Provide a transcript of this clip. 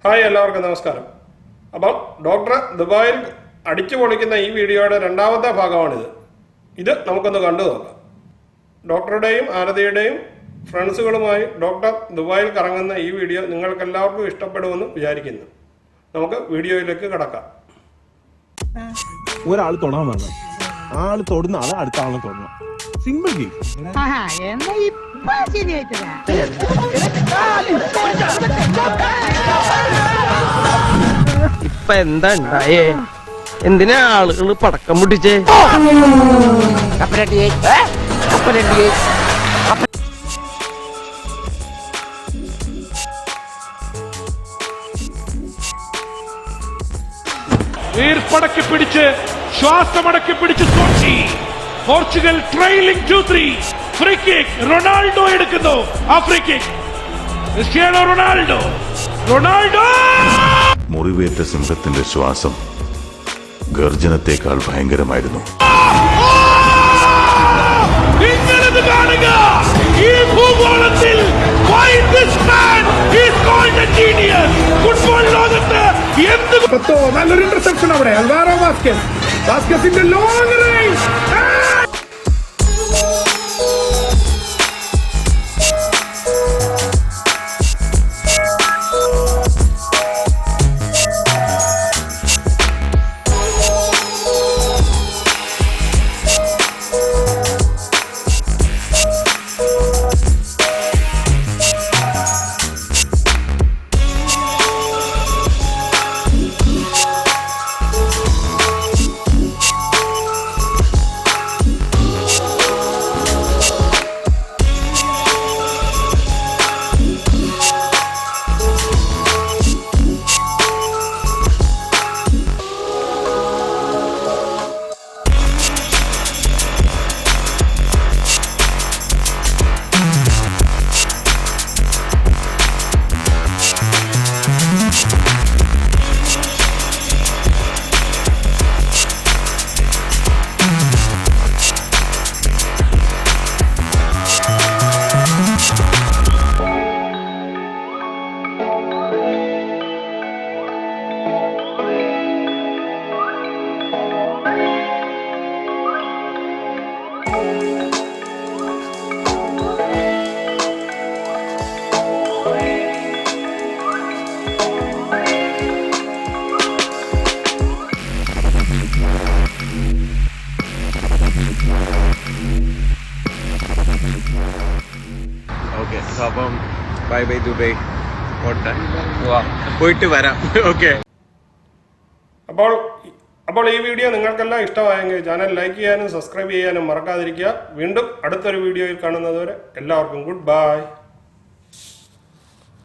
Hi, എല്ലാവർക്കും നമസ്കാരം. അപ്പം ഡോക്ടർ ദുബായിൽ അടിച്ചു പൊളിക്കുന്ന ഈ വീഡിയോയുടെ രണ്ടാമത്തെ ഭാഗമാണിത്. ഇത് നമുക്കൊന്ന് കണ്ടു നോക്കാം. ഡോക്ടറുടെയും ആരതിയുടെയും ഫ്രണ്ട്സുകളുമായി ഡോക്ടർ ദുബായിൽ കറങ്ങുന്ന ഈ വീഡിയോ നിങ്ങൾക്കെല്ലാവർക്കും ഇഷ്ടപ്പെടുമെന്ന് വിചാരിക്കുന്നു. നമുക്ക് വീഡിയോയിലേക്ക് കടക്കാം. ഒരാൾ തൊടാൻ വേണം, ആള് തൊടുന്ന ആള് അടുത്ത ആളെ തൊടണം. Simple game. ഇപ്പൊ എന്താ ഉണ്ടായേ? എന്തിനാ ആളുകള് പടക്കം പൊട്ടിച്ചേ? വീർപ്പടക്കി പിടിച്ച് ശ്വാസമടക്കി പിടിച്ച് തോറ്റി. Portugal trailing 2-3. Free kick Ronaldo എടുക്കുന്നു. ആ ഫ്രീ കിക്ക് ക്രിസ്ത്യാനോ റൊണാൾഡോ. മുറിവേറ്റ സിംഹത്തിന്റെ ശ്വാസം ഗർജനത്തെക്കാൾ ഭയങ്കരമായിരുന്നു. നിങ്ങളിത് കാണുക. ഈ ഭൂഗോളത്തിൽ ഫുട്ബോൾ ലോകത്ത് എന്ത് നല്ലൊരു ഇന്റർസെപ്ഷൻ അവിടെ. അൽവാരോ വാസ്കസിന്റെ ലോങ് റേഞ്ച്. ഓക്കെ, അപ്പം ബൈ ബൈ ദുബൈ. പോയിട്ട് വരാം. ഓക്കെ. അപ്പോൾ ഈ വീഡിയോ നിങ്ങൾക്കെല്ലാം ഇഷ്ടമായെങ്കിൽ ചാനൽ ലൈക്ക് ചെയ്യാനും സബ്സ്ക്രൈബ് ചെയ്യാനും മറക്കാതിരിക്കുക. വീണ്ടും അടുത്തൊരു വീഡിയോയിൽ കാണുന്നതുവരെ എല്ലാവർക്കും ഗുഡ് ബൈ.